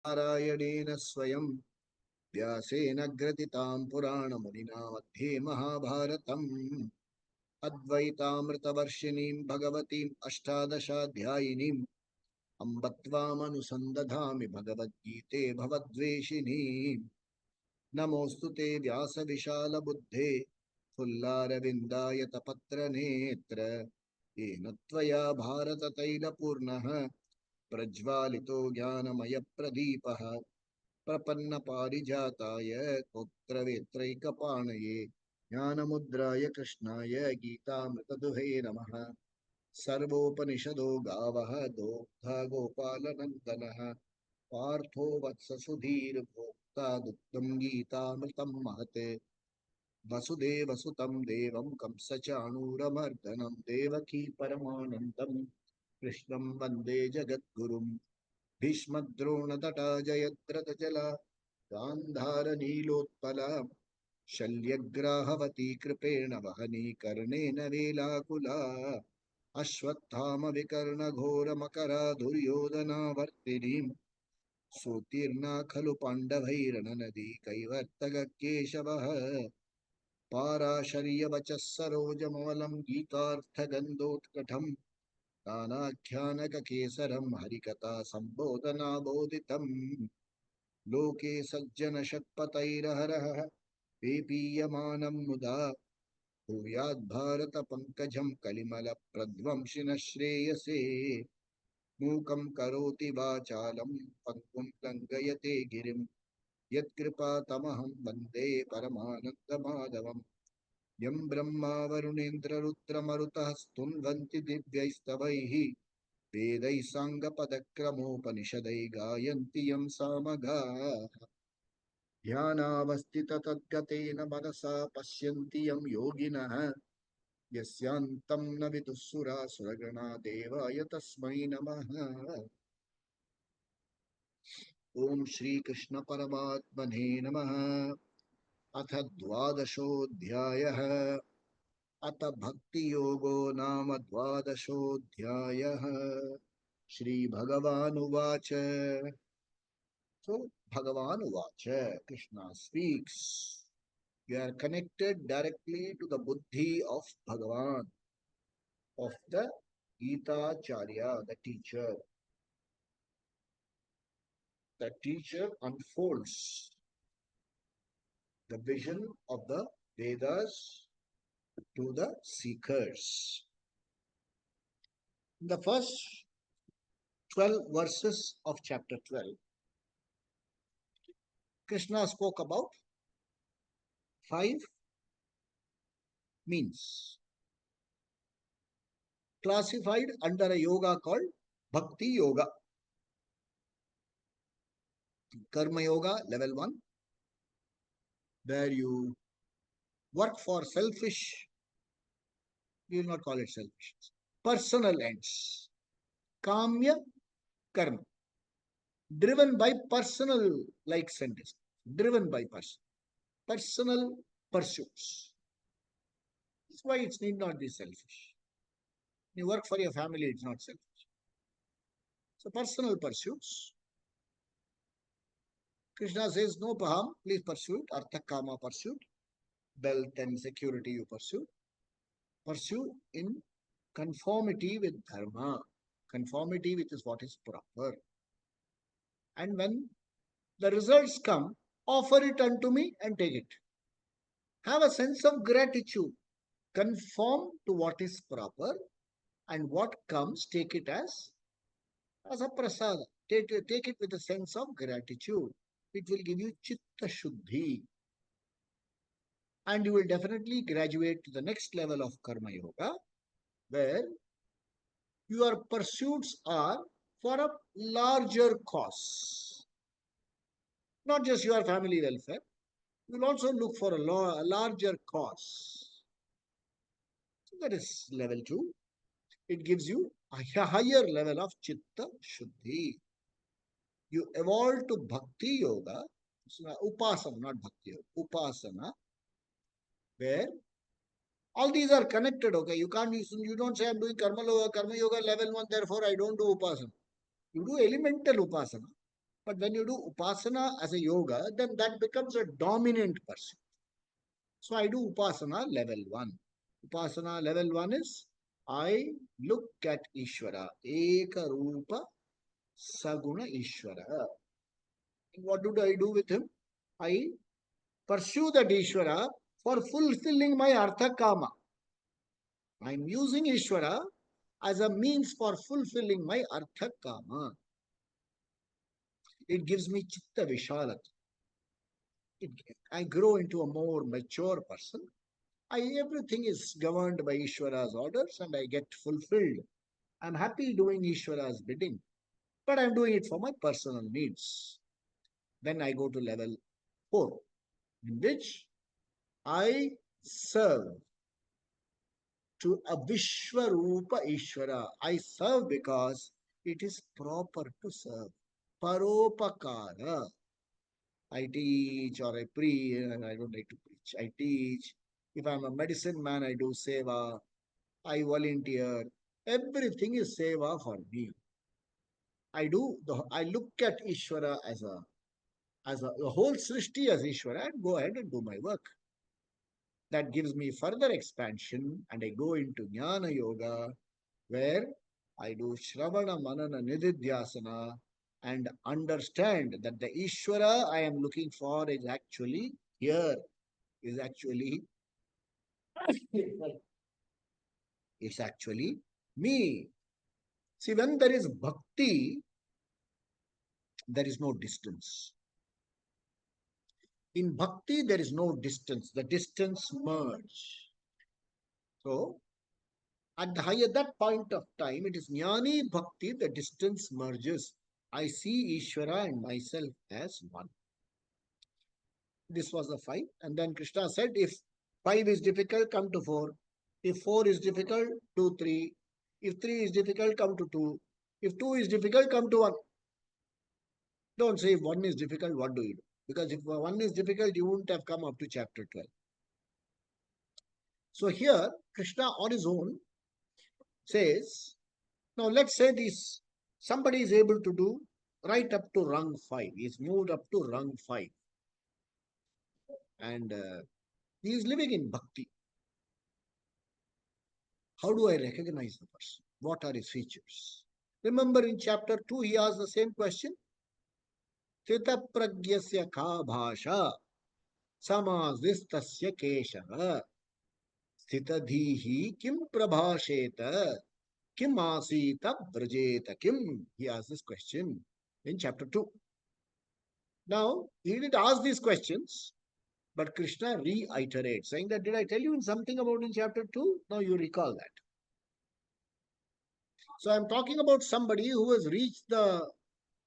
नारायणेन स्वयं व्यासेन ग्रथितां पुराणमुनिना मध्ये महाभारतम् अद्वैतामृतवर्षिणीं भगवतीम् अष्टादशाध्यायिनीम् अम्ब त्वामनुसन्दधामि भगवद्गीते भवद्वेषिणीम्। नमोऽस्तु ते व्यासविशालबुद्धे फुल्लारविन्दायतपत्रनेत्र येन त्वया भारततैलपूर्णः प्रज्वालितो ज्ञानमयप्रदीपः प्रपन्नपारिजाताय तोत्रवेत्रैकपाणये ज्ञानमुद्राय कृष्णाय गीतामृतदुहे नमः। सर्वोपनिषदो गावः दोग्धा गोपालनन्दनः पार्थो वत्ससुधीर्भोक्ता दुग्धं गीतामृतं महत्। वसुदेवसुतं देवं कंसचाणूरमर्दनं देवकी परमानन्दं कृष्णं वन्दे जगद्गुरुम्। भीष्मद्रोणतटा जयद्रथजला गान्धारनीलोत्पला शल्यग्राहवती कृपेण वहनी कर्णेन वेलाकुला अश्वत्थामविकर्णघोरमकरा दुर्योधनावर्तिनीं सोत्तीर्णा खलु पाण्डवैरणनदी कैवर्तगकेशवः पाराशर्यवचः सरोजमवलं गीतार्थगन्धोत्कटम् नानाख्यानककेसरं हरिकथा सम्बोधनाबोधितम् लोके सज्जनषट्पतैरहरः पेपीयमानं मुदा भूयाद्भारतपङ्कजं कलिमलप्रध्वंसिनः श्रेयसे मूकं करोति वाचालं पङ्गुं लङ्घयते गिरिं यत्कृपातमहं वन्दे परमानन्दमाधवम्। यं ब्रह्मा वरुणेन्द्ररुद्रमरुतः स्तुन्वन्ति दिव्यैस्तवैः वेदैः साङ्गपदक्रमोपनिषदैः गायन्ति यं सामगाः ध्यानावस्थिततद्गतेन मनसा पश्यन्ति यं योगिनः यस्यान्तं न विदुःसुरासुरगणा देवाय तस्मै नमः। ॐ श्रीकृष्ण परमात्मने नमः। अथ द्वादशोऽध्यायः। अथ भक्तियोगो नाम द्वादशोऽध्यायः। श्रीभगवानुवाच। So Bhagavan Uvacha, Krishna speaks. You are connected directly to the buddhi of Bhagavan, of the Gita Acharya, the teacher. The teacher unfolds the vision of the Vedas to the seekers. In the first 12 verses of chapter 12, Krishna spoke about 5 means classified under a yoga called Bhakti Yoga. Karma Yoga, level 1, where you work for selfish, we will not call it selfish, personal ends. Kamya Karma, driven by personal likes and dislikes, driven by personal pursuits. That's why it need not be selfish. You work for your family, it's not selfish. So personal pursuits. Krishna says, no paham, please pursue it. Artha kama pursuit. Wealth and security you pursue. Pursue in conformity with dharma. Conformity with is what is proper. And when the results come, offer it unto me and take it. Have a sense of gratitude. Conform to what is proper, and what comes, take it as a prasada. Take it with a sense of gratitude. It will give you chitta shuddhi. And you will definitely graduate to the next level of karma yoga, where your pursuits are for a larger cause. Not just your family welfare. You will also look for a larger cause. So that is level 2. It gives you a higher level of chitta shuddhi. You evolve to bhakti yoga, upasana, not bhakti yoga, upasana, where all these are connected. Okay, you don't say I'm doing karma yoga level 1, therefore I don't do upasana. You do elemental upasana. But when you do upasana as a yoga, then that becomes a dominant pursuit. So I do upasana level 1. Upasana level 1 is I look at Ishvara, Eka Rupa Saguna Ishvara. What do I do with him? I pursue that Ishvara for fulfilling my Artha Kama. I am using Ishvara as a means for fulfilling my Artha Kama. It gives me Chitta Vishalat. I grow into a more mature person. Everything is governed by Ishvara's orders and I get fulfilled. I'm happy doing Ishvara's bidding, but I'm doing it for my personal needs. Then I go to level 4, in which I serve to a Vishwarupa Ishvara. I serve because it is proper to serve. Paropakara. I teach or I preach. I don't like to preach. I teach. If I'm a medicine man, I do seva. I volunteer. Everything is seva for me. I look at Ishvara as the whole Srishti as Ishvara and go ahead and do my work. That gives me further expansion and I go into Jnana Yoga where I do Shravana Manana Nididhyasana and understand that the Ishvara I am looking for is actually here, is actually, it's actually me. See, when there is bhakti, there is no distance. In bhakti, there is no distance. The distance merge. So, at that point of time, it is jnani bhakti, the distance merges. I see Ishvara and myself as one. This was the 5. And then Krishna said, if 5 is difficult, come to 4. If 4 is difficult, do 3. If 3 is difficult, come to 2. If 2 is difficult, come to 1. Don't say if 1 is difficult, what do you do? Because if 1 is difficult, you wouldn't have come up to chapter 12. So here, Krishna on his own says, now let's say this, somebody is able to do right up to rung 5. He's moved up to rung 5. And he is living in bhakti. How do I recognize the person? What are his features? Remember in chapter 2, he asked the same question. Sthita pragyasya ka bhasha samazistasya keshava sthitadhihi kim prabhasheta kim asita brajeta kim. He asked this question in chapter 2. Now, he did ask these questions, but Krishna reiterates, saying that, did I tell you something about in chapter 2? Now you recall that. So I'm talking about somebody who has reached the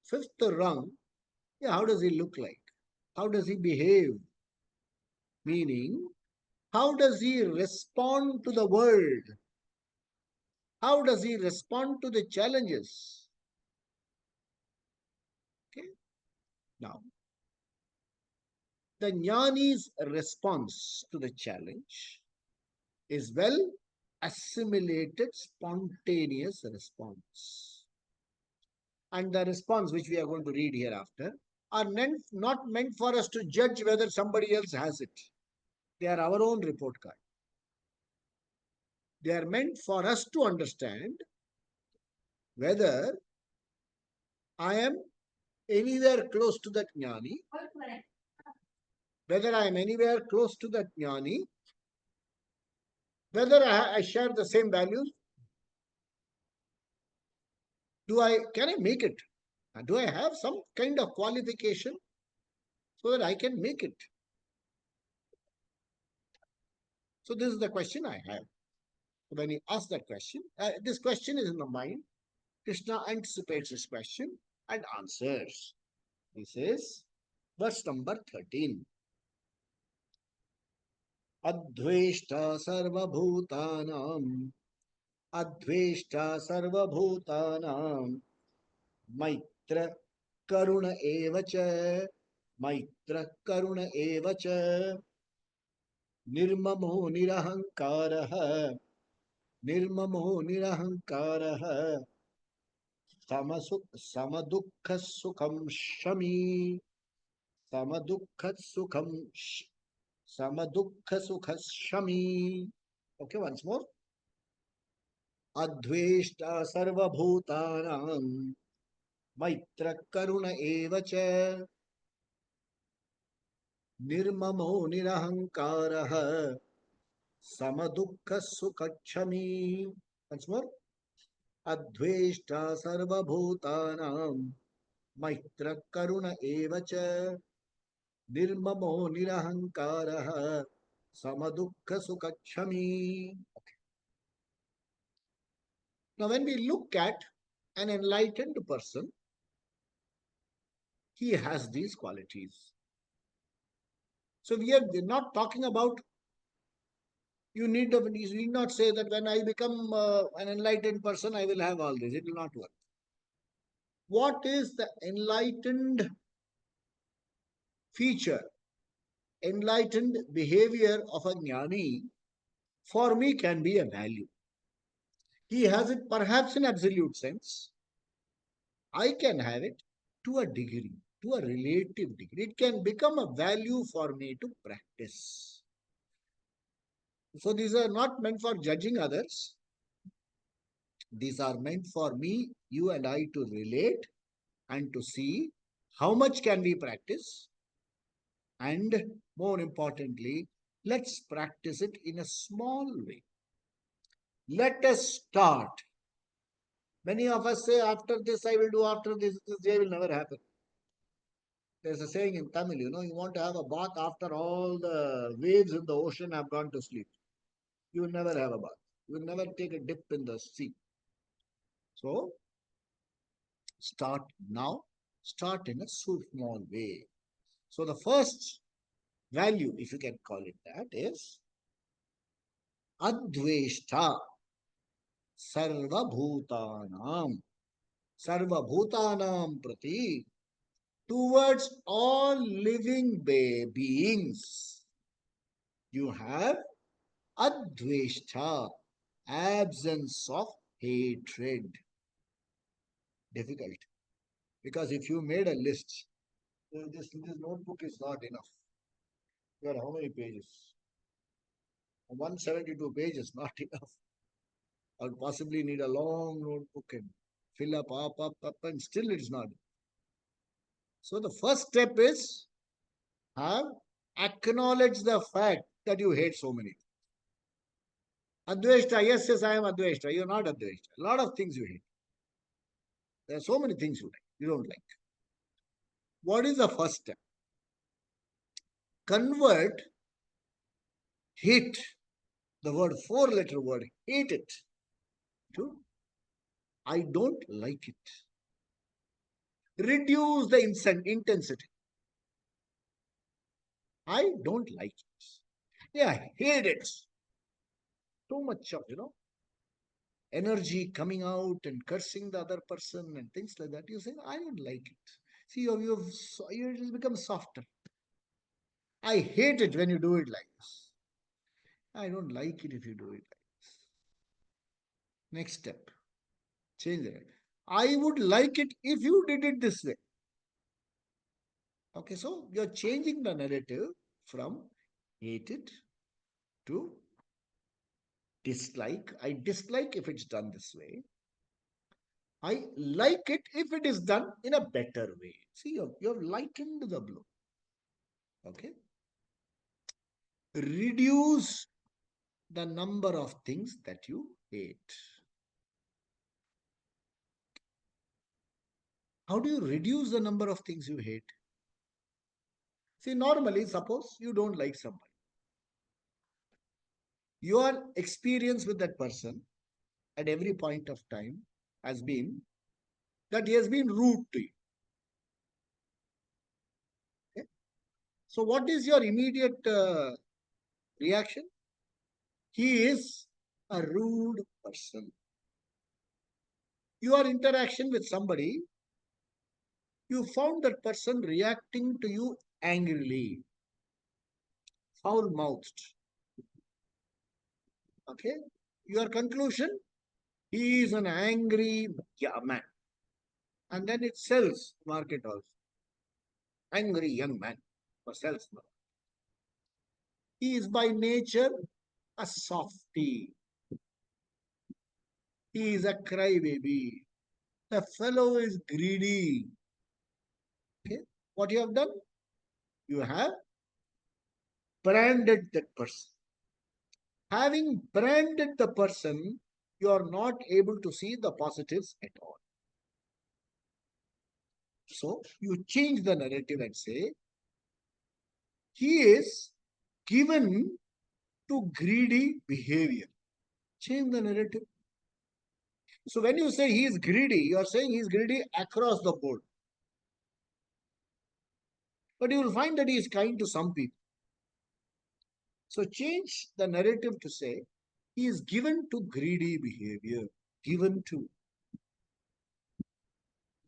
5th rung. Yeah, how does he look like? How does he behave? Meaning, how does he respond to the world? How does he respond to the challenges? Okay. Now, the jnani's response to the challenge is well assimilated, spontaneous response. And the response which we are going to read hereafter are not meant for us to judge whether somebody else has it. They are our own report card. They are meant for us to understand whether I am anywhere close to that jnani, whether I am anywhere close to that jnani, whether I share the same values. Can I make it? Do I have some kind of qualification so that I can make it? So this is the question I have. When he asks that question, this question is in the mind. Krishna anticipates this question and answers. He says, verse number 13. Adveshta sarvabhutanam, Adveshta sarvabhutanam, Maitra karuna evacha, Maitra karuna evacha, Nirmamo nirahankaraha, Nirmamo nirahankaraha, Samadukha sukham shami. Samadukha sukham Samadukha sukha shami. Okay, once more. Adveshta sarva bhutanam maitra karuna evacha nirmamo nirahankaraha samadukha sukha shami. Once more. Adveshta sarva bhutanam maitra karuna evacha nirmamo nirahankaraha samadukha sukha shami. Now, when we look at an enlightened person, he has these qualities. So, we're not talking about you need not say that when I become an enlightened person, I will have all this. It will not work. What is the enlightened feature, enlightened behavior of a jnani for me can be a value. He has it perhaps in absolute sense. I can have it to a degree, to a relative degree. It can become a value for me to practice. So these are not meant for judging others. These are meant for me, you and I to relate and to see how much can we practice. And more importantly, let's practice it in a small way. Let us start. Many of us say, after this I will do, after this day will never happen. There's a saying in Tamil, you want to have a bath after all the waves in the ocean have gone to sleep. You will never have a bath. You will never take a dip in the sea. So, start now. Start in a small way. So, the first value, if you can call it that, is Adveshta Sarva Bhutanam. Sarva Bhutanam Prati, towards all living beings. You have Adveshta, absence of hatred. Difficult. Because if you made a list, this notebook is not enough. You got how many pages? 172 pages, not enough. Or possibly need a long notebook and fill up, and still it's not. So the first step is have acknowledge the fact that you hate so many. Adveshta, yes, I am Adveshta. You're not Adveshta. A lot of things you hate. There are so many things you don't like. What is the first step? Convert hate, the word, four-letter word, hate it, to I don't like it. Reduce the intensity. I don't like it. Yeah, I hate it. Too much of, energy coming out and cursing the other person and things like that. You say, I don't like it. See, you just become softer. I hate it when you do it like this. I don't like it if you do it like this. Next step, change it. I would like it if you did it this way. Okay, so you're changing the narrative from hate it to dislike. I dislike if it's done this way. I like it if it is done in a better way. See, you've lightened the blow. Okay. Reduce the number of things that you hate. How do you reduce the number of things you hate? See, normally, suppose you don't like somebody. Your experience with that person at every point of time has been that he has been rude to you. Okay? So, what is your immediate reaction? He is a rude person. Your interaction with somebody, you found that person reacting to you angrily, foul mouthed. Okay? Your conclusion, he is an angry man. And then it sells market also. Angry young man for salesman. He is by nature a softy. He is a crybaby. The fellow is greedy. Okay? What you have done? You have branded that person. Having branded the person, you are not able to see the positives at all. So you change the narrative and say, he is given to greedy behavior. Change the narrative. So when you say he is greedy, you are saying he is greedy across the board. But you will find that he is kind to some people. So change the narrative to say he is given to greedy behavior. Given to.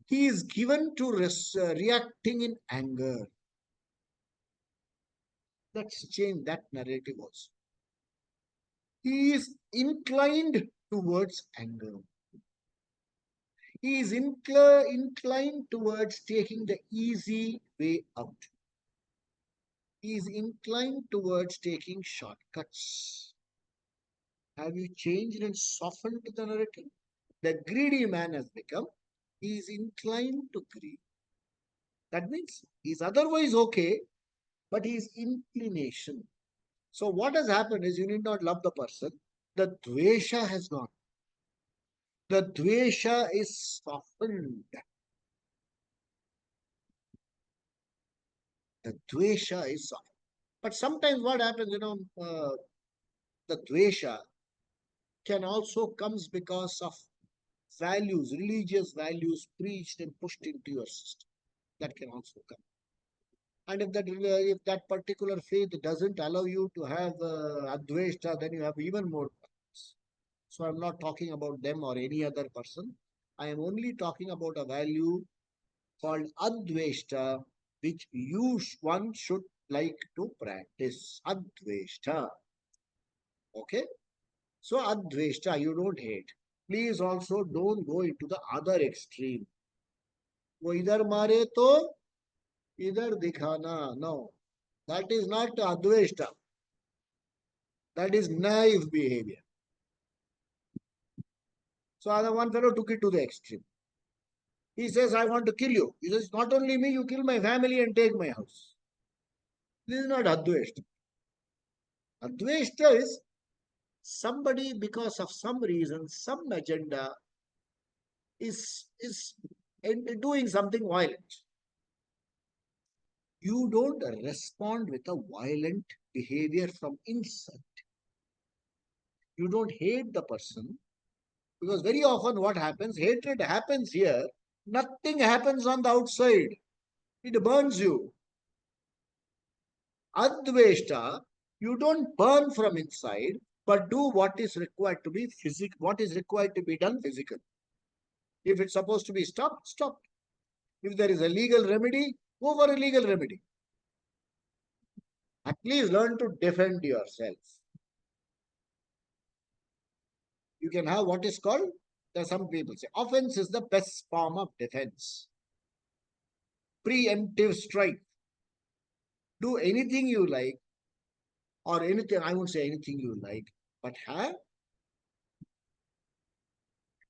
He is given to reacting in anger. Let's change that narrative also. He is inclined towards anger. He is inclined towards taking the easy way out. He is inclined towards taking shortcuts. Have you changed and softened the narrative? The greedy man has become, he is inclined to greed. That means he is otherwise okay, but his inclination. So what has happened is you need not love the person. The dvesha has gone. The dvesha is softened. The dvesha is softened. But sometimes what happens, the dvesha can also comes because of values, religious values preached and pushed into your system. That can also come. And if that particular faith doesn't allow you to have adveshta, then you have even more problems. So I'm not talking about them or any other person. I am only talking about a value called adveshta, which one should like to practice. Adveshta. Okay? So adveshta, you don't hate. Please also don't go into the other extreme. वो इधर मारे तो इधर दिखाना. No, that is not adveshta. That is naive behavior. So other one fellow took it to the extreme. He says, I want to kill you. He says, not only me, you kill my family and take my house. This is not adveshta. Adveshta is somebody, because of some reason, some agenda, is doing something violent. You don't respond with a violent behavior from inside. You don't hate the person, because very often what happens, hatred happens here, nothing happens on the outside. It burns you. Adveshta, you don't burn from inside, but do what is required to be physical, what is required to be done physical. If it's supposed to be stopped, stop. If there is a legal remedy, go for a legal remedy. At least learn to defend yourself. You can have what is called, there are some people say, offense is the best form of defense. Preemptive strike. Do anything you like, or anything, I won't say anything you like, but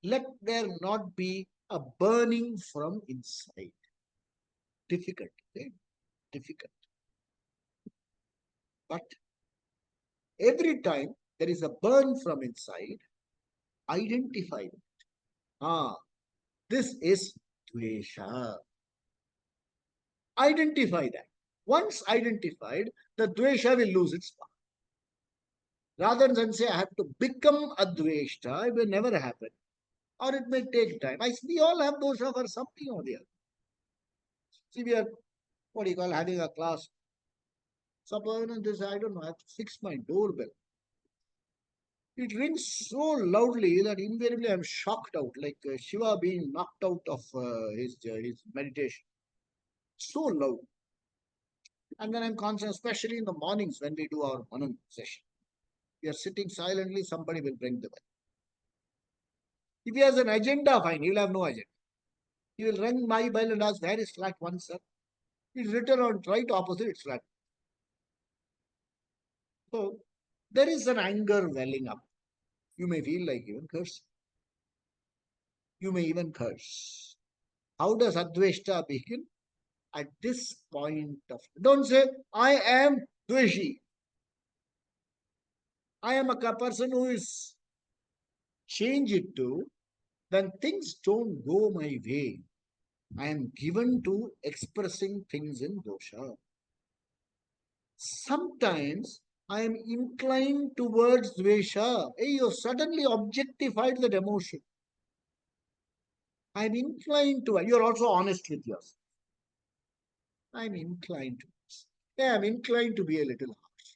let there not be a burning from inside. Difficult, right? Difficult. But every time there is a burn from inside, identify it. This is dvesha. Identify that. Once identified, the dvesha will lose its power. Rather than say, I have to become a dvesha, it will never happen. Or it may take time. We all have dosha for something or the other. See, we are, what do you call, having a class. Suppose this, I don't know, I have to fix my doorbell. It rings so loudly that invariably I'm shocked out, like Shiva being knocked out of his meditation. So loud. And then I'm conscious, especially in the mornings when we do our Mohan session. We are sitting silently, somebody will ring the bell. If he has an agenda, fine, he'll have no agenda. He will ring my bell and ask, where is flat 1, sir? It's written on right opposite, it's flat. So there is an anger welling up. You may feel like even curse. You may even curse. How does Adveshta begin? At this point of, don't say, I am Dveshi. I am a person who is, change it to, when things don't go my way, I am given to expressing things in dosha. Sometimes I am inclined towards dvesha. Hey, you suddenly objectified that emotion. I am inclined to, you're also honest with yourself. I am inclined to this. Yeah, I am inclined to be a little harsh.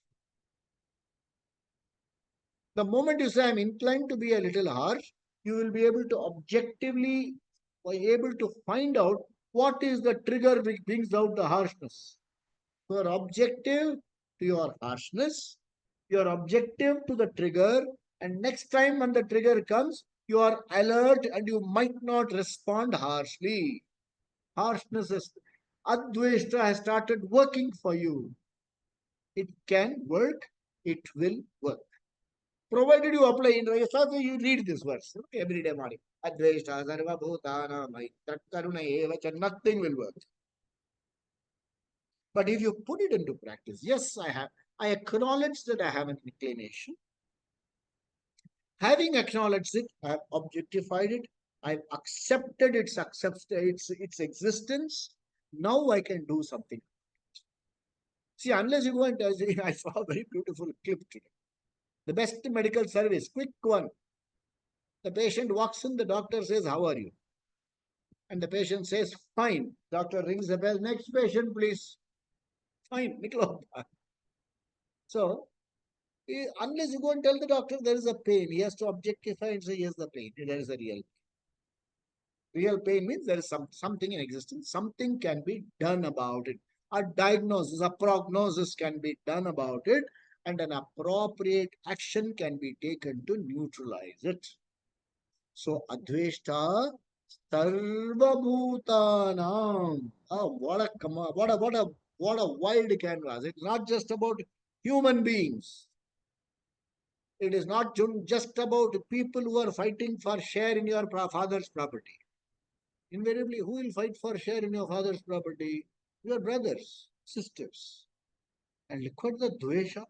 The moment you say I am inclined to be a little harsh, you will be able to objectively be able to find out what is the trigger which brings out the harshness. You are objective to your harshness, you are objective to the trigger, and next time when the trigger comes, you are alert and you might not respond harshly. Harshness is Adveshta has started working for you. It can work, it will work. Provided you apply in Rajasthan, so you read this verse every day morning. Adveshta sarva bhutana that karuna evacha, nothing will work. But if you put it into practice, yes, I acknowledge that I have an inclination. Having acknowledged it, I have objectified it, I've accepted its existence. Now I can do something. See, unless you go and I saw a very beautiful clip today. The best medical service, quick one. The patient walks in, the doctor says, how are you? And the patient says, fine. Doctor rings the bell. Next patient, please. Fine. So, unless you go and tell the doctor there is a pain, he has to objectify and say, yes, the pain. There is a real pain means there is something in existence. Something can be done about it. A diagnosis, a prognosis can be done about it, and an appropriate action can be taken to neutralize it. So, Adveshta Sarvabhutanam. Oh, what a wide canvas. It's not just about human beings. It is not just about people who are fighting for share in your father's property. Invariably, who will fight for share in your father's property? Your brothers, sisters. And look at the dvesha.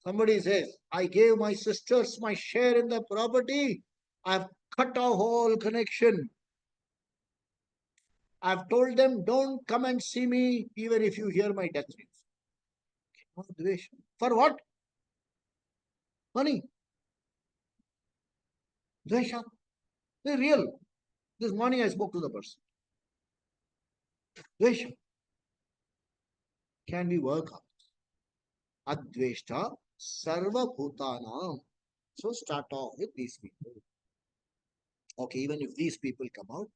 Somebody says, I gave my sisters my share in the property. I've cut off all connection. I've told them, don't come and see me even if you hear my death news. For what? Money. Dvesha. They're real. This morning I spoke to the person. Dvesha. Can we work on it? Adveshta Sarva Bhutanam. So start off with these people. Okay, even if these people come out,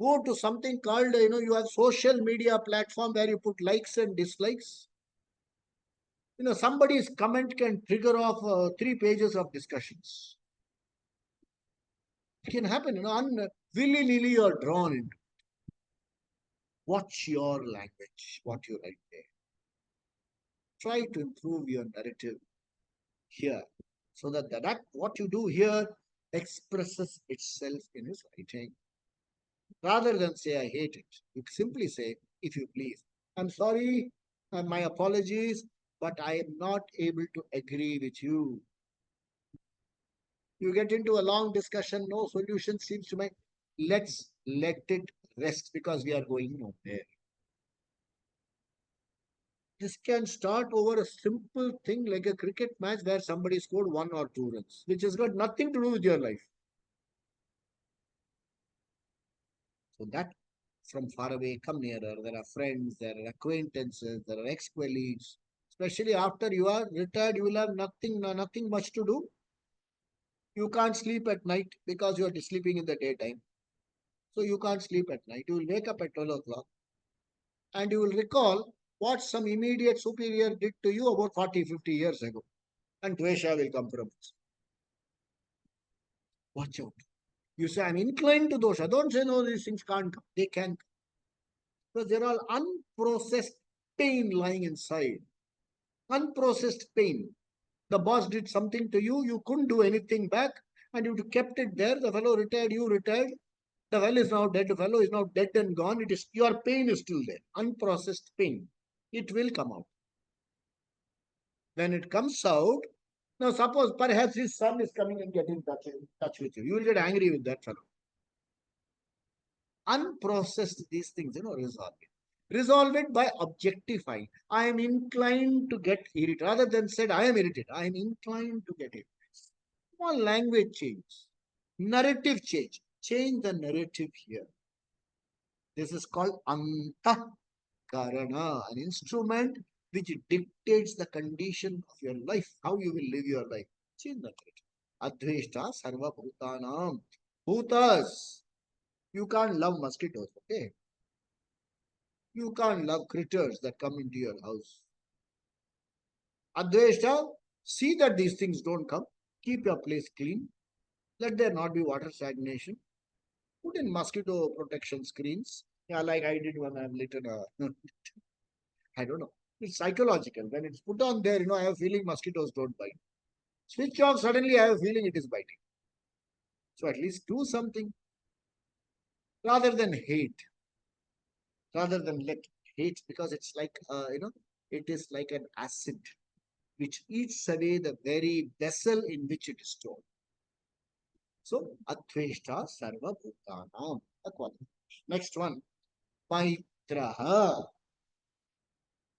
go to something called, you have social media platform where you put likes and dislikes. Somebody's comment can trigger off 3 pages of discussions. It can happen, willy-nilly you're drawn into. Watch your language, what you write there. Try to improve your narrative here so that what you do here expresses itself in his writing. Rather than say, I hate it, you simply say, if you please, I'm sorry, my apologies, but I am not able to agree with you. You get into a long discussion, no solution seems to make. Let's let it rest because we are going nowhere. This can start over a simple thing like a cricket match where somebody scored 1 or 2 runs, which has got nothing to do with your life. So that from far away come nearer. There are friends, there are acquaintances, there are ex-colleagues. Especially after you are retired, you will have nothing much to do. You can't sleep at night because you are sleeping in the daytime. So you can't sleep at night. You will wake up at 12 o'clock and you will recall what some immediate superior did to you about 40, 50 years ago. And Dvesha will come from this. Watch out. You say, I'm inclined to dosha. Don't say, no, these things can't come. They can come. Because they're all unprocessed pain lying inside. Unprocessed pain. The boss did something to you, you couldn't do anything back, and you kept it there. The fellow retired, you retired. The fellow is now dead. The fellow is now dead and gone. It is your pain is still there. Unprocessed pain. It will come out. When it comes out, now suppose perhaps his son is coming and getting touch with you. You will get angry with that fellow. Unprocessed these things, resolve it. Resolve it by objectifying. I am inclined to get irritated. Rather than said, I am irritated, I am inclined to get it. Small language change. Narrative change. Change the narrative here. This is called anta karana, an instrument which dictates the condition of your life, how you will live your life. Change the narrative. Adveshta sarva bhutanam. Bhutas. You can't love mosquitoes, okay? You can't love critters that come into your house. Adveshta, see that these things don't come. Keep your place clean. Let there not be water stagnation. Put in mosquito protection screens. Yeah, like I did when I'm little. I don't know. It's psychological. When it's put on there, I have a feeling mosquitoes don't bite. Switch off, suddenly I have a feeling it is biting. So at least do something rather than hate. Rather than let hate, because it's like, it is like an acid which eats away the very vessel in which it is stored. So, Adveshta Sarva Bhutanam. Next one, Maitraha.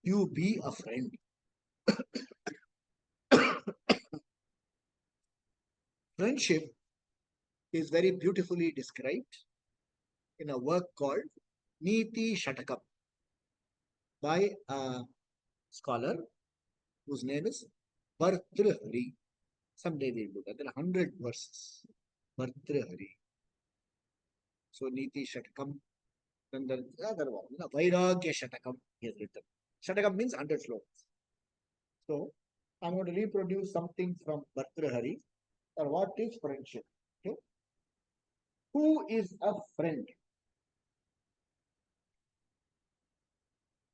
You be a friend. Friendship is very beautifully described in a work called Niti Shatakam by a scholar whose name is Bhartrhari. Someday we'll do that. There are 100 verses. Bhartrhari. So Niti Shatakam. Then the other one, Vairagya Shatakam, he has written. Shatakam means 100 slokas. So I'm going to reproduce something from Bhartrhari. Or what is friendship? Okay. Who is a friend?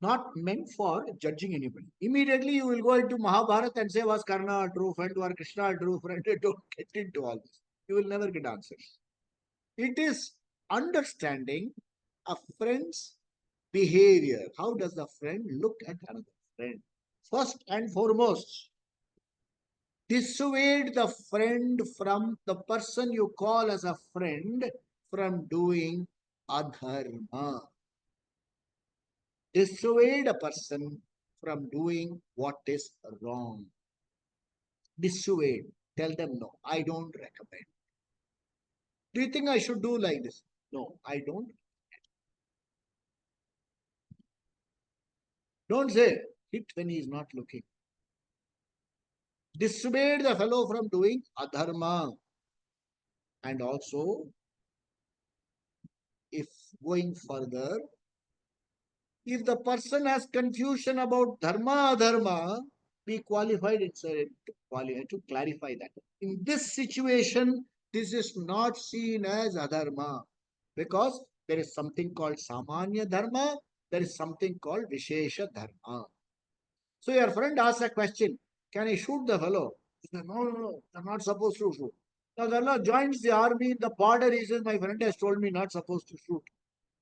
Not meant for judging anybody. Immediately you will go into Mahabharata and say, was Karna a true friend or Krishna a true friend? Don't get into all this. You will never get answers. It is understanding a friend's behavior. How does the friend look at another friend? First and foremost, dissuade the friend from the person you call as a friend from doing adharma. Dissuade a person from doing what is wrong. Dissuade. Tell them no, I don't recommend. Do you think I should do like this? No, I don't. Don't say hit when he is not looking. Dissuade the fellow from doing adharma. And also, if going further, if the person has confusion about dharma, adharma, be qualified to clarify that. In this situation, this is not seen as adharma because there is something called samanya dharma, there is something called vishesha dharma. So your friend asks a question, can I shoot the fellow? He says, no, no, no, I'm not supposed to shoot. The fellow joins the army, the border, he says, my friend has told me not supposed to shoot.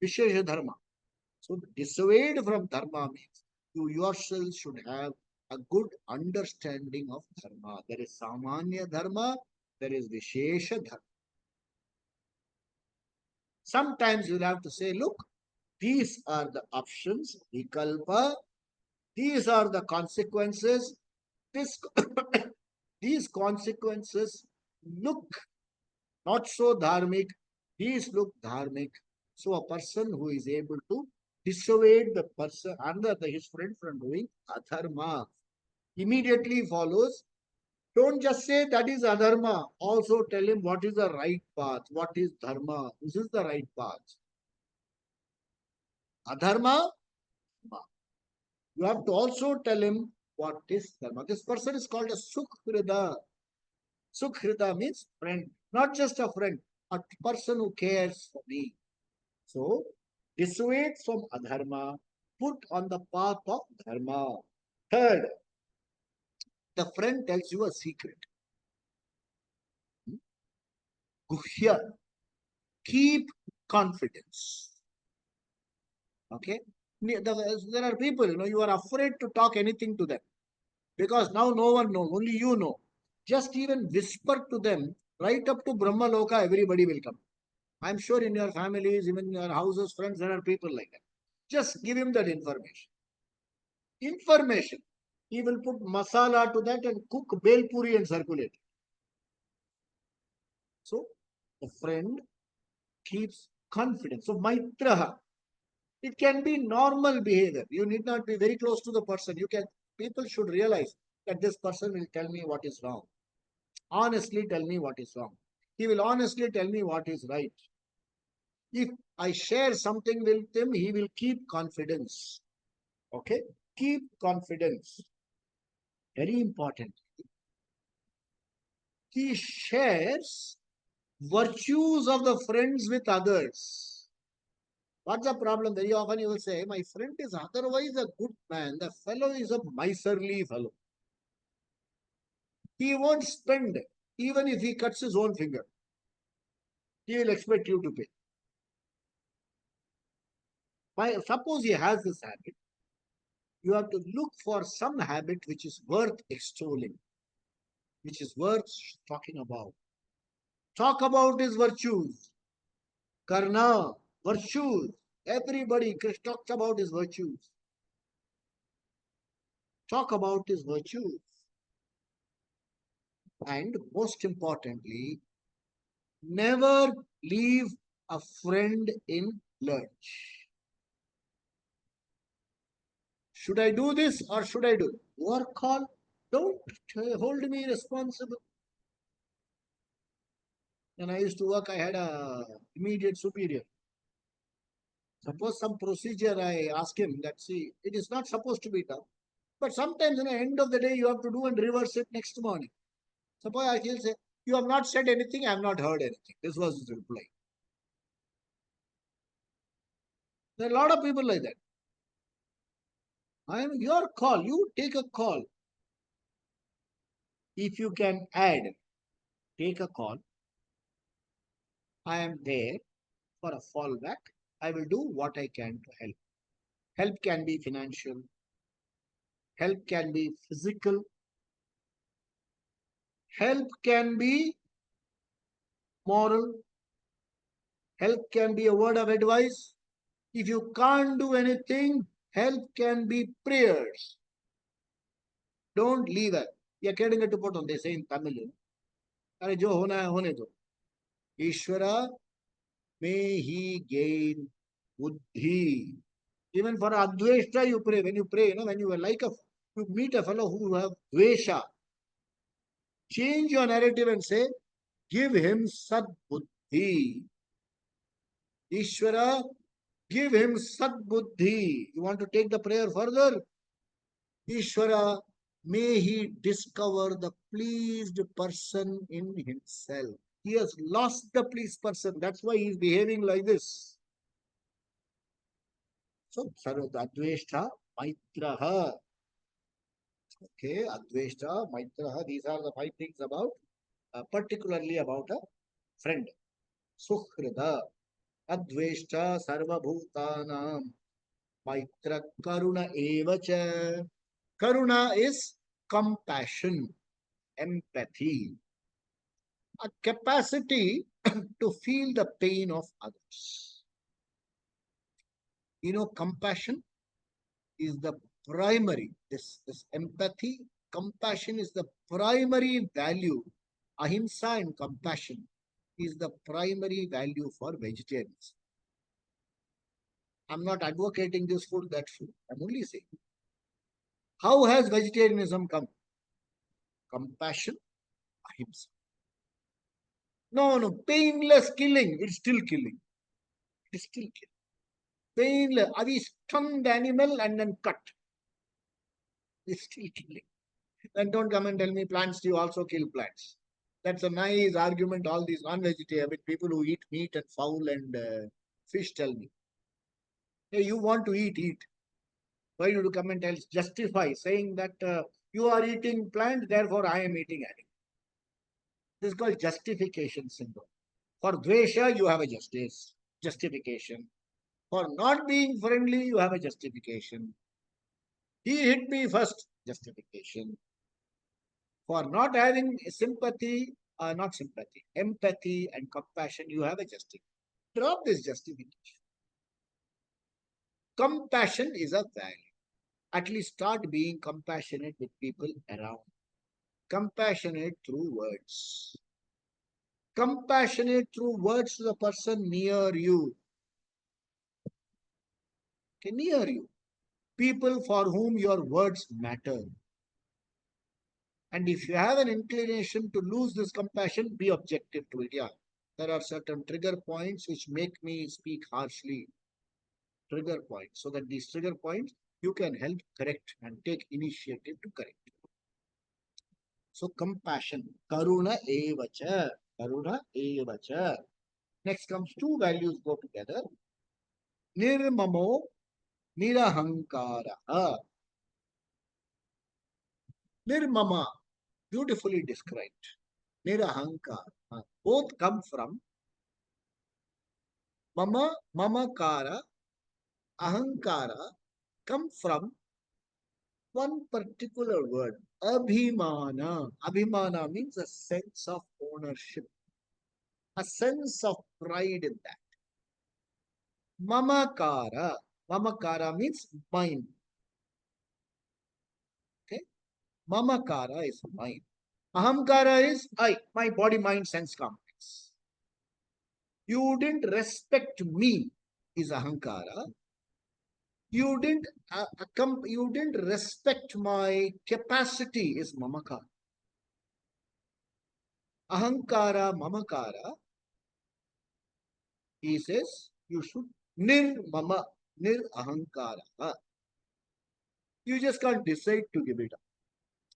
Vishesha dharma. So dissuade from dharma means you yourself should have a good understanding of dharma. There is samanya dharma, there is vishesha dharma. Sometimes you'll have to say, look, these are the options, vikalpa, these are the consequences. This, these consequences look not so dharmic, these look dharmic. So a person who is able to dissuade the person under his friend from doing adharma immediately follows. Don't just say that is adharma. Also tell him what is the right path. What is dharma? This is the right path. Adharma, you have to also tell him what is dharma. This person is called a sukhrida. Sukhrida means friend, not just a friend. a person who cares for me. So, dissuade from adharma, put on the path of dharma. Third, the friend tells you a secret. Guhya, keep confidence. Okay? There are people, you are afraid to talk anything to them because now no one knows, only you know. Just even whisper to them, right up to Brahma Loka, everybody will come. I'm sure in your families, even in your houses, friends, there are people like that. Just give him that information. Information. He will put masala to that and cook bel puri and circulate. So, the friend keeps confidence. So, maitraha. It can be normal behavior. You need not be very close to the person. People should realize that this person will tell me what is wrong. Honestly tell me what is wrong. He will honestly tell me what is right. If I share something with him, he will keep confidence. Okay? Keep confidence. Very important. He shares virtues of the friends with others. What's the problem? Very often you will say, my friend is otherwise a good man. The fellow is a miserly fellow. He won't spend even if he cuts his own finger. He will expect you to pay. Suppose he has this habit, you have to look for some habit which is worth extolling, which is worth talking about. Talk about his virtues. Karna, virtues. Everybody talks about his virtues. Talk about his virtues. And most importantly, never leave a friend in lurch. Should I do this or should I do it? Your call. Don't hold me responsible. When I used to work, I had a immediate superior. Suppose some procedure, I ask him that, see, it is not supposed to be done. But sometimes, end of the day, you have to do and reverse it next morning. Suppose I will say, you have not said anything, I have not heard anything. This was his reply. There are a lot of people like that. I am your call. You take a call. If you can add, take a call. I am there for a fallback. I will do what I can to help. Help can be financial. Help can be physical. Help can be moral. Help can be a word of advice. If you can't do anything, help can be prayers. Don't leave it. Yeah, kedingattu potom, they say in Tamil. Are jo hona hai hone do. Ishvara, may he gain buddhi. Even for adveshta you pray. When you pray, when you are like you meet a fellow who have dvesha, change your narrative and say, give him sad buddhi. Ishvara, give him sad buddhi. You want to take the prayer further? Ishvara, may he discover the pleased person in himself. He has lost the pleased person. That's why he is behaving like this. So, Adveshta, Maitraha. Okay, Adveshta, Maitraha. These are the 5 things about, particularly about a friend. Sukhrida, Adveshta, Sarvabhutanam, Maitra, Karuna Evacha. Karuna is compassion, empathy, a capacity to feel the pain of others. Compassion is the primary, this empathy, compassion is the primary value. Ahimsa and compassion is the primary value for vegetarians. I'm not advocating this food, that food. I'm only saying, how has vegetarianism come? Compassion, ahimsa. No, painless killing, it's still killing. It is still killing. Painless. We stunned the animal and then cut. It's still killing. Then don't come and tell me plants, you also kill plants. That's a nice argument. All these non-vegetarian people who eat meat and fowl and fish tell me, hey, you want to eat. Why do you come and justify saying that you are eating plant, therefore I am eating animal? This is called justification syndrome. For dvesha, you have a justification. For not being friendly, you have a justification. He hit me first, justification. For not having sympathy, not sympathy, empathy and compassion, you have a justification. Drop this justification. Compassion is a value. At least start being compassionate with people around. Compassionate through words. Compassionate through words to the person near you. Okay, near you. People for whom your words matter. And if you have an inclination to lose this compassion, be objective to it. Yeah, there are certain trigger points which make me speak harshly. Trigger points. So that these trigger points you can help correct and take initiative to correct. So compassion. Karuna evacha. Karuna evacha. Next comes two values go together. Nirmamo nirahankara. Nirmama. Beautifully described. Nirahankara. Both come from mama, mamakara, ahankara come from one particular word, abhimana. Abhimana means a sense of ownership, a sense of pride in that. Mamakara. Mamakara means mine. Okay? Mamakara is mine. Ahamkara is I, my body, mind, sense complex. You didn't respect me is ahankara. You didn't respect my capacity is mamakara. Ahankara, mamakara, he says you should nir mama, nir ahankara. You just can't decide to give it up.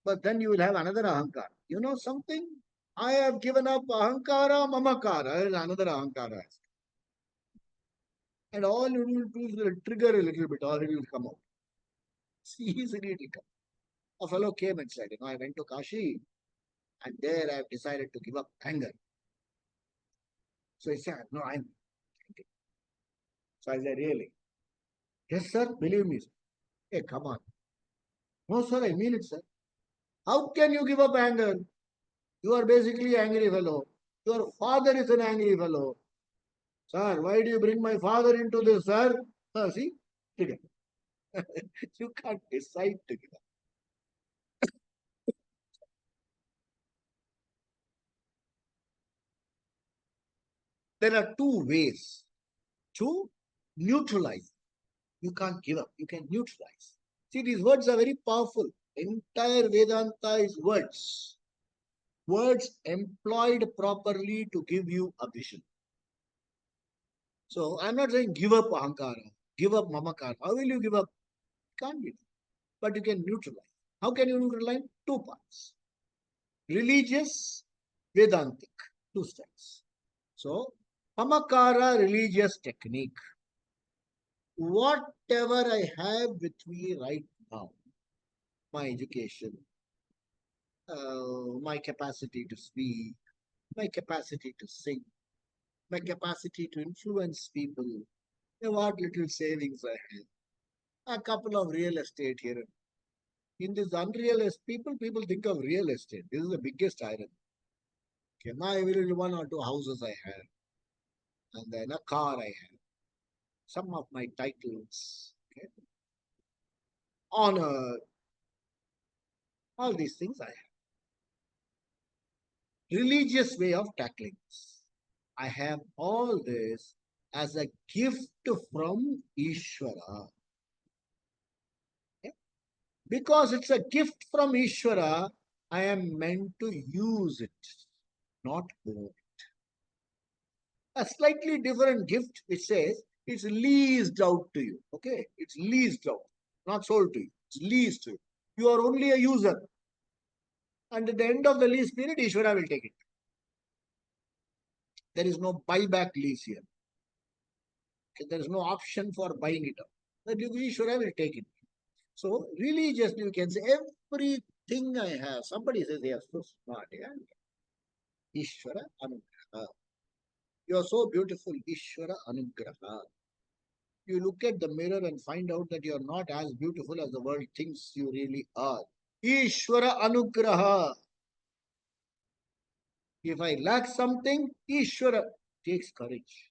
But then you will have another ahankara. You know something? I have given up ahankara, mamakara, and another ahankara. And all you will do is trigger a little bit, or it will come out. See, easily it will come. A fellow came and said, I went to Kashi, and there I have decided to give up anger. So he said, no, I'm. So I said, really? Yes, sir, believe me. Sir. Hey, come on. No, sir, I mean it, sir. How can you give up anger? You are basically an angry fellow. Your father is an angry fellow. Sir, why do you bring my father into this, sir? See? Trigger. You can't decide to give up. There are two ways to neutralize. You can't give up. You can neutralize. See, these words are very powerful. Entire Vedanta is words. Words employed properly to give you a vision. So I'm not saying give up ahankara, give up mamakara. How will you give up? Can't be. But you can neutralize. How can you neutralize? Two parts. Religious, Vedantic. Two styles. So, mamakara religious technique. Whatever I have with me right now, my education, my capacity to speak, my capacity to sing, my capacity to influence people, what little savings I have, a couple of real estate here. In this unreal estate, people think of real estate. This is the biggest irony. Okay, my little one or two houses I have, and then a car I have, some of my titles, okay, honor, all these things I have. Religious way of tackling this. I have all this as a gift from Ishvara. Okay? Because it's a gift from Ishvara, I am meant to use it, not own it. A slightly different gift which says it's leased out to you. Okay? It's leased out, not sold to you. It's leased to you. You are only a user. And at the end of the lease period, Ishvara will take it. There is no buyback lease here. Okay, there is no option for buying it up. The Ishvara will take it. So religiously you can say everything I have. Somebody says they are so smart. Yeah? Ishvara Anugraha. You are so beautiful. Ishvara Anugraha. You look at the mirror and find out that you are not as beautiful as the world thinks you really are. Ishvara Anugraha. If I lack something, Ishvara takes courage.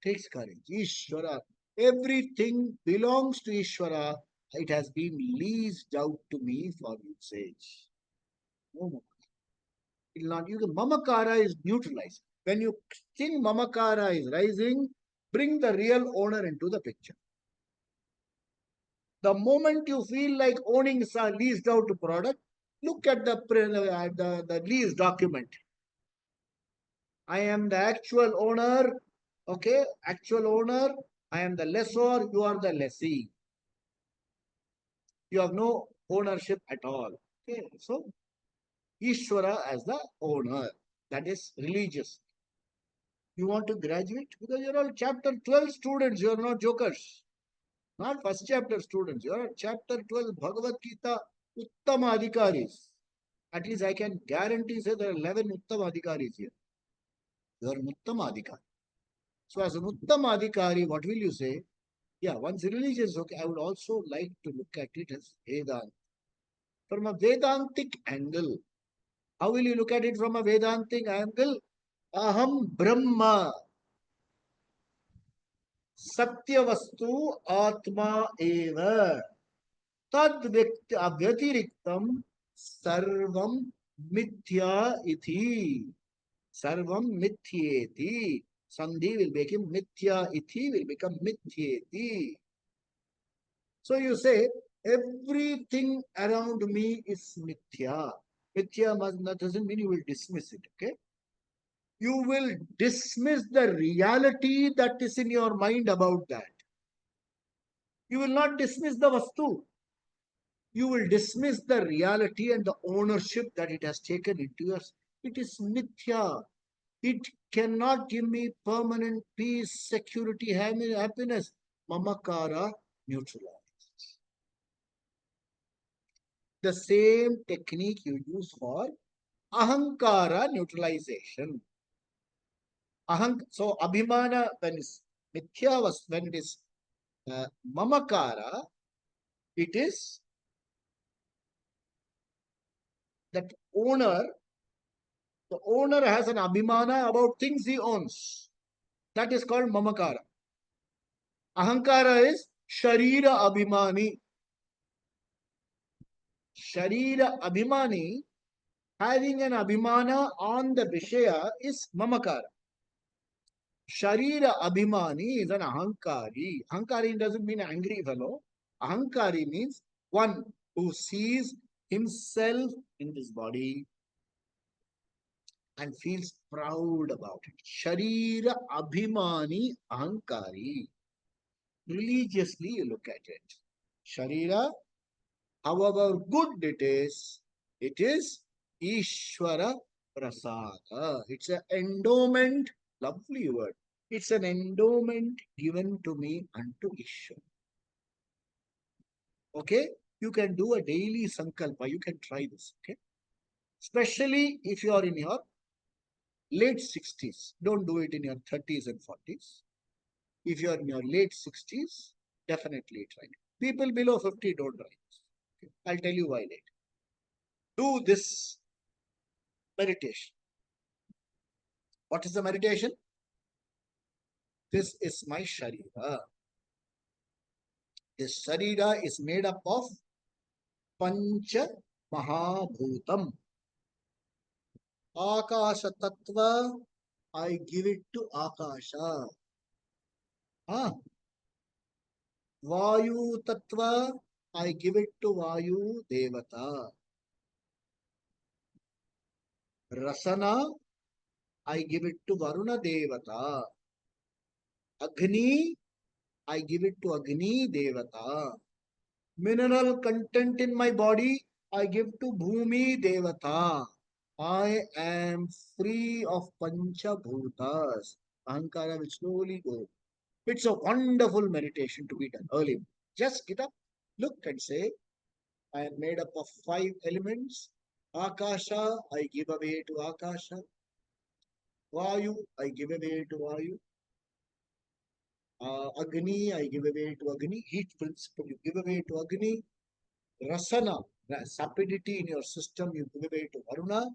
Takes courage. Ishvara. Everything belongs to Ishvara. It has been leased out to me for usage. No more. It will not. You can, Mamakara is neutralized. When you think Mamakara is rising, bring the real owner into the picture. The moment you feel like owning a leased out product, look at the lease document. I am the actual owner. Okay, actual owner. I am the lessor. You are the lessee. You have no ownership at all. Okay, so Ishvara as the owner. That is religious. You want to graduate? Because you're all chapter 12 students. You're not jokers. Not first chapter students. You're chapter 12 Bhagavad Gita Uttama Adhikaris. At least I can guarantee say there are 11 Uttama Adhikaris here. You are an Uttama Adhikari. So as an Uttama Adhikari, what will you say? Yeah, once religion is okay, I would also like to look at it as Vedanta. From a Vedantic angle. How will you look at it from a Vedantic angle? Aham Brahma. Satyavastu Atma Eva. Tad Vyatiriktam Sarvam Mithya Ithi. Sarvam Mithyeti. Sandhi will become Mithya Ithi, will become Mithyeti. So you say, everything around me is Mithya. Mithya doesn't mean you will dismiss it, okay? You will dismiss the reality that is in your mind about that. You will not dismiss the Vastu. You will dismiss the reality and the ownership that it has taken into yours. It is Mithya. It cannot give me permanent peace, security, happiness. Mamakara neutralized. The same technique you use for ahankara neutralization. So abhimana, when is mithya, when it is mamakara, it is that owner, the owner has an abhimana about things he owns. That is called mamakara. Ahankara is sharira abhimani. Sharira abhimani, having an abhimana on the vishaya, is mamakara. Sharira abhimani is an ahankari. Ahankari doesn't mean angry fellow. Ahankari means one who sees himself in this body and feels proud about it. Sharira abhimani ahankari. Religiously you look at it. Sharira, however good it is Ishvara prasada. It's an endowment, lovely word. It's an endowment given to me unto Ishvara. Okay? You can do a daily sankalpa. You can try this. Okay? Especially if you are in your late 60s. Don't do it in your 30s and 40s. If you are in your late 60s, definitely try it. People below 50 don't try this. Okay? I'll tell you why later. Do this meditation. What is the meditation? This is my Sharira. This Sharira is made up of Pancha Mahabhutam. Akasha Tattva, I give it to Akasha. Vayu Tattva, I give it to Vayu Devata. Rasana, I give it to Varuna Devata. Agni, I give it to Agni Devata. Mineral content in my body, I give to Bhumi Devata. I am free of Pancha Bhutas. Ahankara will slowly go. It's a wonderful meditation to be done early. Just get up, look and say, I am made up of 5 elements. Akasha, I give away to Akasha. Vayu, I give away to Vayu. Agni, I give away to Agni. Heat principle, you give away to Agni. Rasana, sapidity in your system, you give away to Varuna.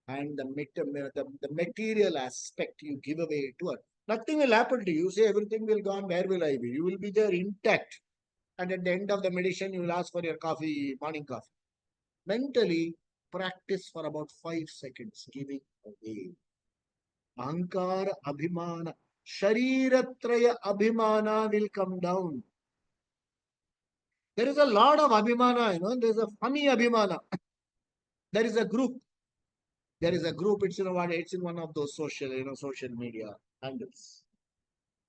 And the material aspect you give away to her. Nothing will happen to you. You say everything will gone, where will I be? You will be there intact. And at the end of the meditation, you will ask for your coffee, morning coffee. Mentally, practice for about 5 seconds, giving away. Ahankara, Abhimana, Shariratraya Abhimana will come down. There is a lot of Abhimana, there's a funny Abhimana. There is a group. It's it's in one of those social media handles.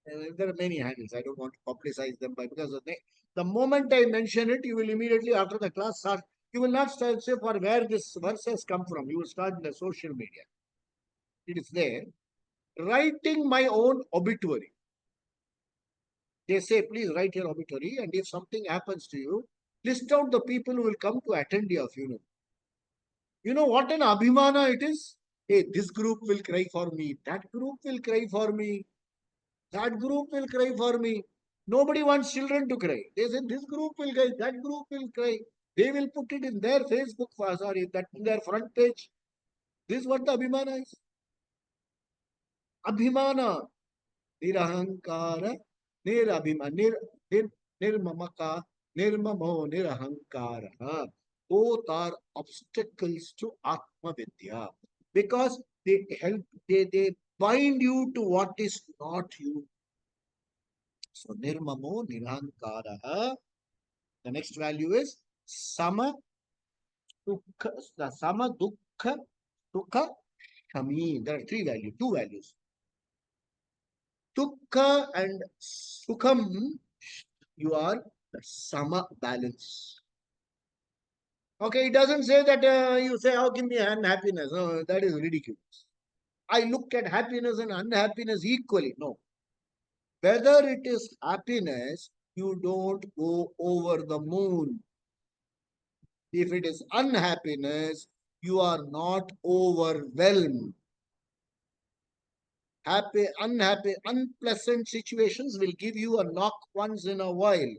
There are many handles. I don't want to publicize them because the moment I mention it, you will immediately after the class start. You will not start say for where this verse has come from. You will start in the social media. It is there. Writing my own obituary. They say, please write your obituary, and if something happens to you, list out the people who will come to attend your funeral. You know what an abhimana it is? Hey, this group will cry for me. That group will cry for me. That group will cry for me. Nobody wants children to cry. They say this group will cry, that group will cry. They will put it in their Facebook, that in their front page. This is what the Abhimana is. Abhimana. Nirahankara. Nirabhimana. Nirmamaka. Nirmamo. Nirahankara. Both are obstacles to Atma Vidya. Because they bind you to what is not you. So nirmamo nirankara. The next value is sama dukha. The sama dukha sukha shami. There are two values. Dukha and sukham, you are the sama balance. Okay, it doesn't say that you say how can be unhappiness. No, that is ridiculous. I look at happiness and unhappiness equally. No. Whether it is happiness, you don't go over the moon. If it is unhappiness, you are not overwhelmed. Happy, unhappy, unpleasant situations will give you a knock once in a while.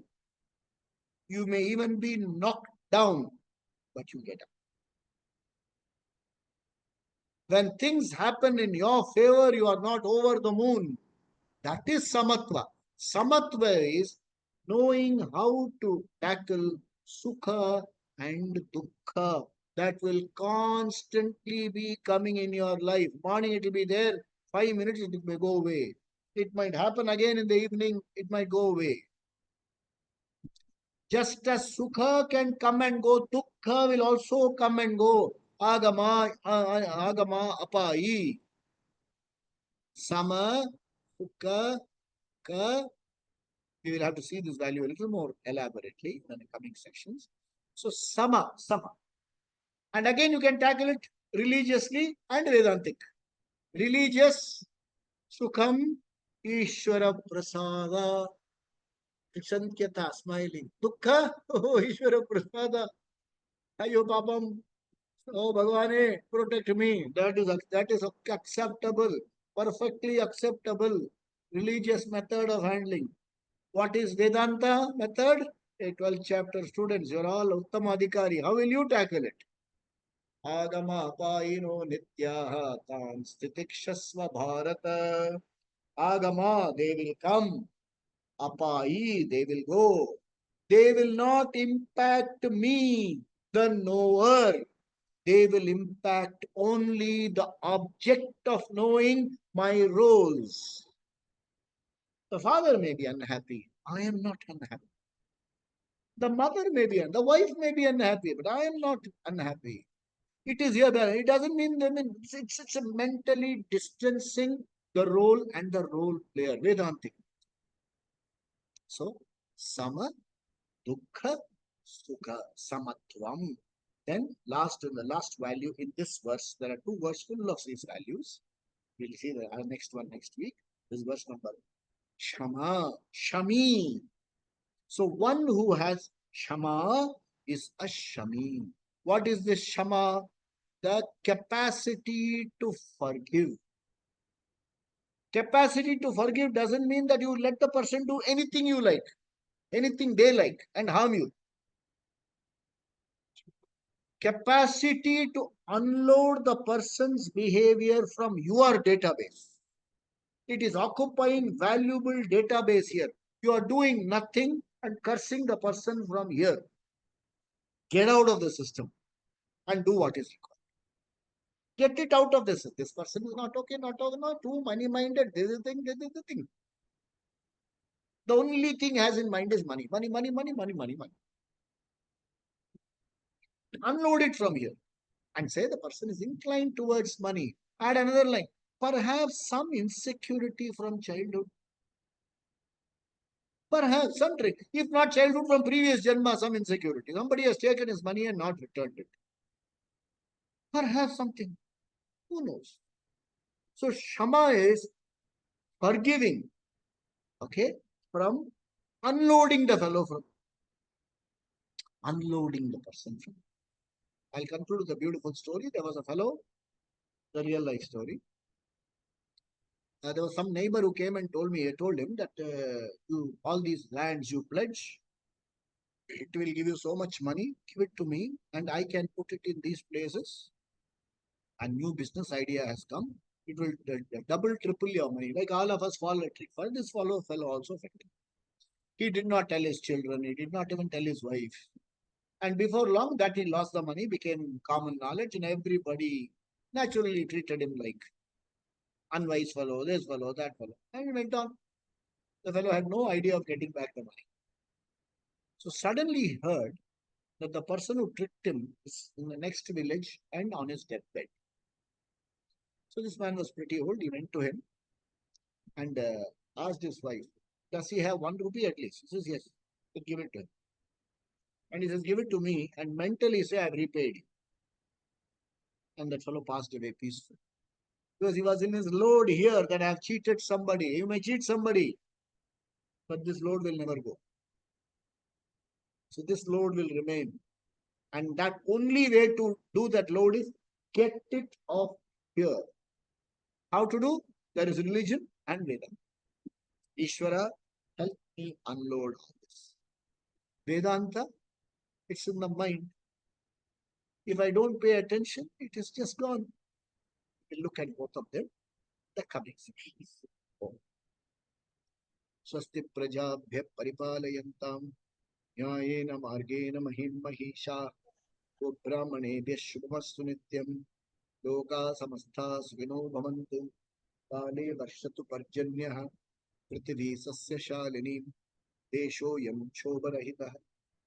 You may even be knocked down, but you get up. When things happen in your favor, you are not over the moon. That is samatva. Samatva is knowing how to tackle sukha and dukkha. That will constantly be coming in your life. Morning it will be there, 5 minutes it may go away. It might happen again in the evening, it might go away. Just as sukha can come and go, dukkha will also come and go. Agama, agama apai. Sama, sukha, ka. We will have to see this value a little more elaborately in the coming sections. So, sama. And again, you can tackle it religiously and Vedantic. Religious, Sukham, Ishvara Prasada, Sankyata, smiling. Dukkha, oh, Ishvara Prasada, Ayo Papam, oh Bhagavane, protect me. That is acceptable, perfectly acceptable religious method of handling. What is Vedanta method? A 12th chapter students, you're all Uttama Adhikari. How will you tackle it? Agama Paino Nityaha Tan Stitikshasva Bharata. Agama, they will come. Apai, they will go. They will not impact me, the knower. They will impact only the object of knowing my roles. The father may be unhappy. I am not unhappy. The mother may be, the wife may be unhappy, but I am not unhappy. It is here, it doesn't mean, it's a mentally distancing the role and the role player. Vedantic. So, sama, dukkha, sukha, samatvam. Then the last value in this verse, there are two verses full of these values. We'll see the next one next week. This verse number Shama, Shami. So one who has Shama is a Shami. What is this Shama? The capacity to forgive. Capacity to forgive doesn't mean that you let the person do anything you like, anything they like, and harm you. Capacity to unload the person's behavior from your database. It is occupying valuable database here. You are doing nothing and cursing the person from here. Get out of the system and do what is required. Get it out of this. This person is not okay, not too money-minded. This is the thing, this is the thing. The only thing has in mind is money. Money, money, money, money, money, money. Unload it from here and say the person is inclined towards money. Add another line. Perhaps some insecurity from childhood. Perhaps some trick. If not childhood, from previous janma, some insecurity. Somebody has taken his money and not returned it. Perhaps something. Who knows? So Shama is forgiving. Okay? From unloading the fellow from. Unloading the person from. I'll conclude with a beautiful story. There was a fellow, the real life story. There was some neighbor who came and told him that all these lands you pledge, it will give you so much money, give it to me and I can put it in these places. A new business idea has come. It will double, triple your money. Like all of us fall a trick. For this fellow also fell. He did not tell his children. He did not even tell his wife. And before long that he lost the money became common knowledge and everybody naturally treated him like unwise fellow, this fellow, that fellow. And he went on. The fellow had no idea of getting back the money. So suddenly he heard that the person who tricked him is in the next village and on his deathbed. So this man was pretty old. He went to him and asked his wife, does he have 1 rupee at least? He says, yes. So give it to him. And he says, give it to me and mentally say, I've repaid you. And that fellow passed away peaceful. Because he was in his load here that I have cheated somebody. You may cheat somebody, but this load will never go. So this load will remain. And that only way to do that load is get it off here. How to do? There is religion and Vedanta. Ishvara, help me unload all this. Vedanta, it's in the mind. If I don't pay attention, it is just gone. We'll look at both of them, the coming sections. Swasti prajabhya paripalayantam न्यायेन मार्गेण महिं महिषा गो ब्राह्मणेभ्यः शुभमस्तु नित्यं लोकाः समस्ताः सुखिनो भवन्तु काले वर्षतु पर्जन्यः पृथिवी सस्यशालिनी देशोऽयं क्षोभरहितः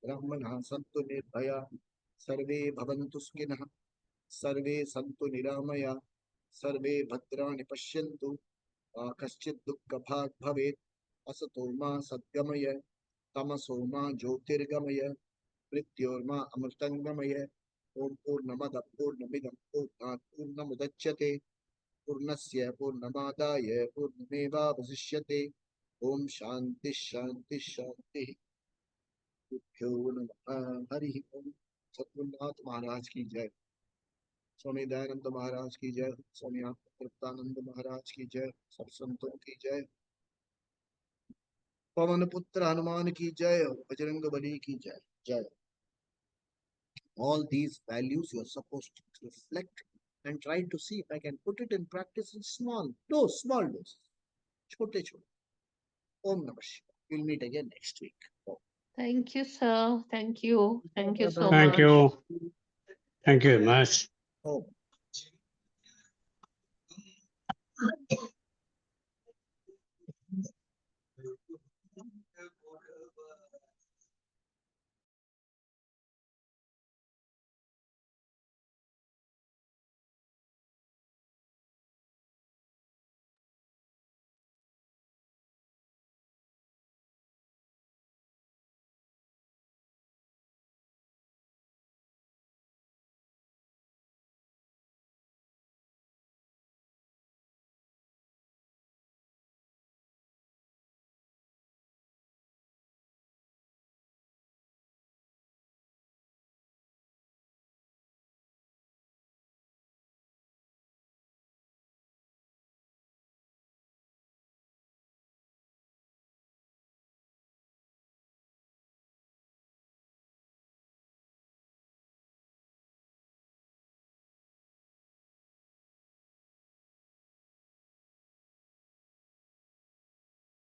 ब्राह्मणाः सन्तु निर्भयाः सर्वे भवन्तु सुखिनः सर्वे सन्तु निरामयाः सर्वे भद्राणि पश्यन्तु कश्चित् दुःखभाग् भवेत् असतो मा सद्गमय तमसो मा ज्योतिर्गमय मृत्योर्मा अमृतंगमय ओम पूर्णमद पूर्णमिदं पूर्णात् पूर्णमुदच्यते पूर्णस्य पूर्णमादाय पूर्णमेवावशिष्यते ओम शांति शांति शांति भ्यो नमः हरि ओम। सद्गुरुनाथ महाराज की जय, स्वामी दयानंद महाराज की जय, स्वामी तृप्तानंद महाराज की जय, सब संतों की जय, पवन पुत्र हनुमान की जय, बजरंग बली की जय जय। All these values you are supposed to reflect and try to see if I can put it in practice in small doses. Chote chote. Om Namah Shivaya. We'll meet again next week. Thank you, sir. Thank you. Thank you so Thank much. you. Thank you very much. Om.